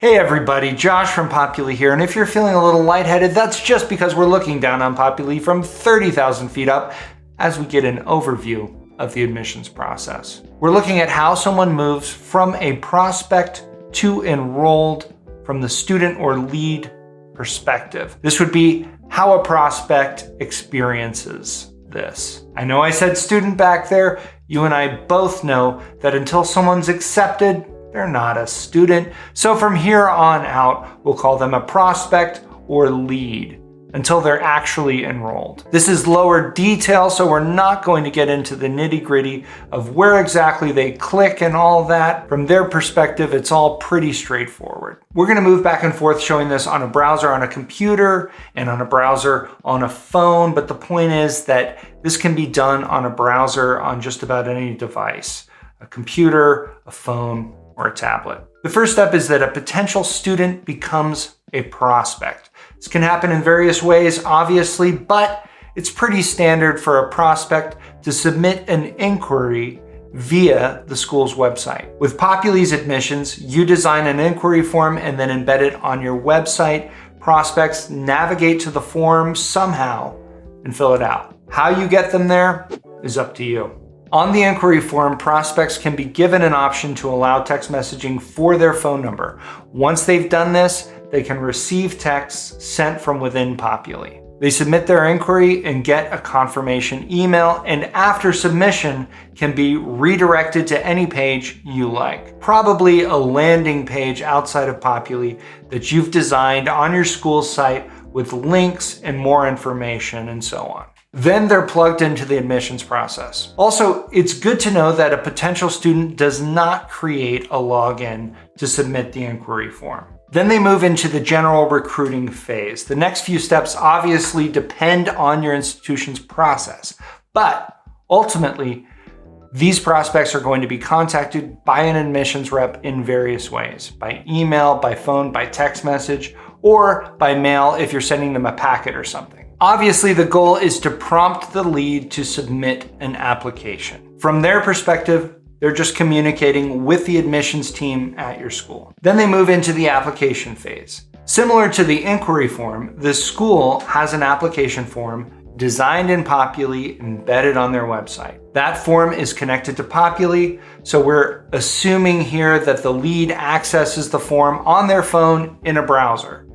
Hey everybody, Josh from Populi here, and if you're feeling a little lightheaded, that's just because we're looking down on Populi from 30,000 feet up as we get an overview of the admissions process. We're looking at how someone moves from a prospect to enrolled from the student or lead perspective. This would be how a prospect experiences this. I know I said student back there. You and I both know that until someone's accepted, they're not a student. So from here on out, we'll call them a prospect or lead until they're actually enrolled. This is lower detail, so we're not going to get into the nitty-gritty of where exactly they click and all that. From their perspective, it's all pretty straightforward. We're going to move back and forth showing this on a browser on a computer and on a browser on a phone, but the point is that this can be done on a browser on just about any device, a computer, a phone, or a tablet. The first step is that a potential student becomes a prospect. This can happen in various ways, obviously, but it's pretty standard for a prospect to submit an inquiry via the school's website. With Populi's admissions, you design an inquiry form and then embed it on your website. Prospects navigate to the form somehow and fill it out. How you get them there is up to you. On the inquiry form, prospects can be given an option to allow text messaging for their phone number. Once they've done this, they can receive texts sent from within Populi. They submit their inquiry and get a confirmation email, and after submission can be redirected to any page you like. Probably a landing page outside of Populi that you've designed on your school site with links and more information and so on. Then they're plugged into the admissions process. Also, it's good to know that a potential student does not create a login to submit the inquiry form. Then they move into the general recruiting phase. The next few steps obviously depend on your institution's process, but ultimately, these prospects are going to be contacted by an admissions rep in various ways, by email, by phone, by text message, or by mail if you're sending them a packet or something. Obviously, the goal is to prompt the lead to submit an application. From their perspective, they're just communicating with the admissions team at your school. Then they move into the application phase. Similar to the inquiry form, the school has an application form designed in Populi embedded on their website. That form is connected to Populi, so we're assuming here that the lead accesses the form on their phone in a browser.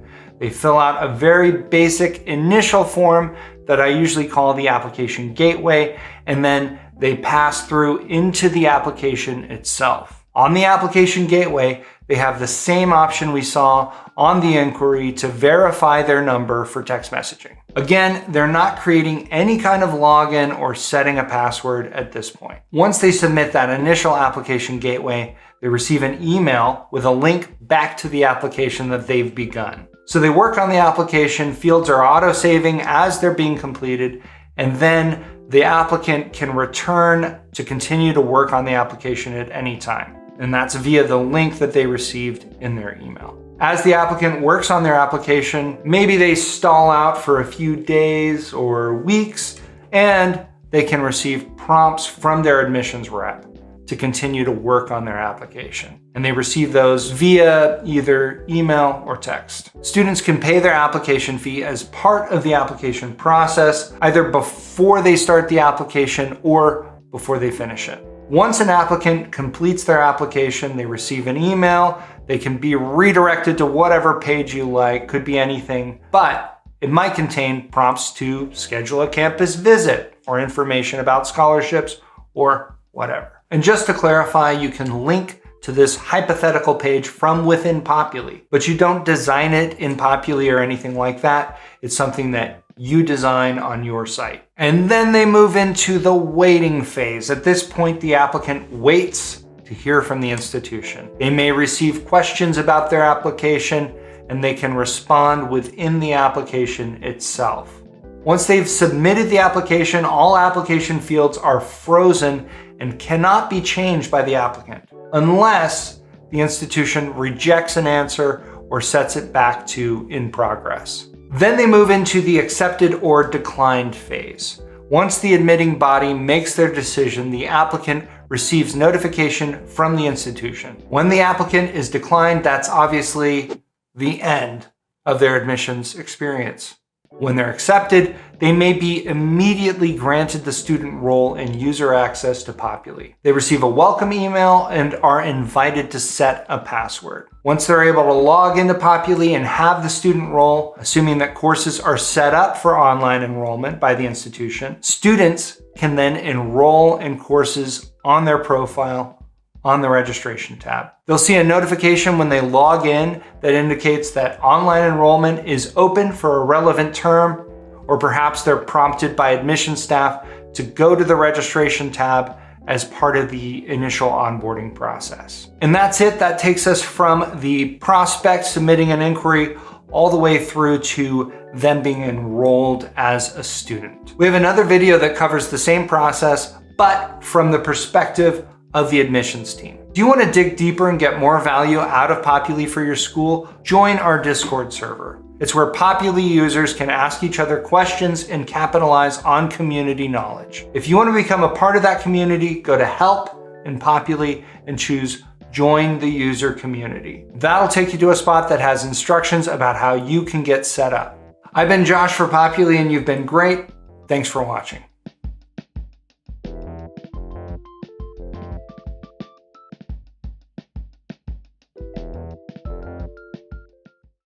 They fill out a very basic initial form that I usually call the application gateway, and then they pass through into the application itself. On the application gateway, they have the same option we saw on the inquiry to verify their number for text messaging. Again, they're not creating any kind of login or setting a password at this point. Once they submit that initial application gateway, they receive an email with a link back to the application that they've begun. So they work on the application, fields are auto-saving as they're being completed, and then the applicant can return to continue to work on the application at any time. And that's via the link that they received in their email. As the applicant works on their application, maybe they stall out for a few days or weeks, and they can receive prompts from their admissions rep to continue to work on their application. And they receive those via either email or text. Students can pay their application fee as part of the application process, either before they start the application or before they finish it. Once an applicant completes their application, they receive an email. They can be redirected to whatever page you like, could be anything, but it might contain prompts to schedule a campus visit or information about scholarships or whatever. And just to clarify, you can link to this hypothetical page from within Populi, but you don't design it in Populi or anything like that. It's something that you design on your site. And then they move into the waiting phase. At this point, the applicant waits to hear from the institution. They may receive questions about their application, and they can respond within the application itself. Once they've submitted the application, all application fields are frozen and cannot be changed by the applicant unless the institution rejects an answer or sets it back to in progress. Then they move into the accepted or declined phase. Once the admitting body makes their decision, the applicant receives notification from the institution. When the applicant is declined, that's obviously the end of their admissions experience. When they're accepted, they may be immediately granted the student role and user access to Populi. They receive a welcome email and are invited to set a password. Once they're able to log into Populi and have the student role, assuming that courses are set up for online enrollment by the institution, students can then enroll in courses on their profile on the registration tab. They'll see a notification when they log in that indicates that online enrollment is open for a relevant term, or perhaps they're prompted by admission staff to go to the registration tab as part of the initial onboarding process. And that's it. That takes us from the prospect submitting an inquiry all the way through to them being enrolled as a student. We have another video that covers the same process, but from the perspective of the admissions team. Do you want to dig deeper and get more value out of Populi for your school? Join our Discord server. It's where Populi users can ask each other questions and capitalize on community knowledge. If you want to become a part of that community, go to Help in Populi and choose Join the User Community. That'll take you to a spot that has instructions about how you can get set up. I've been Josh for Populi and you've been great. Thanks for watching.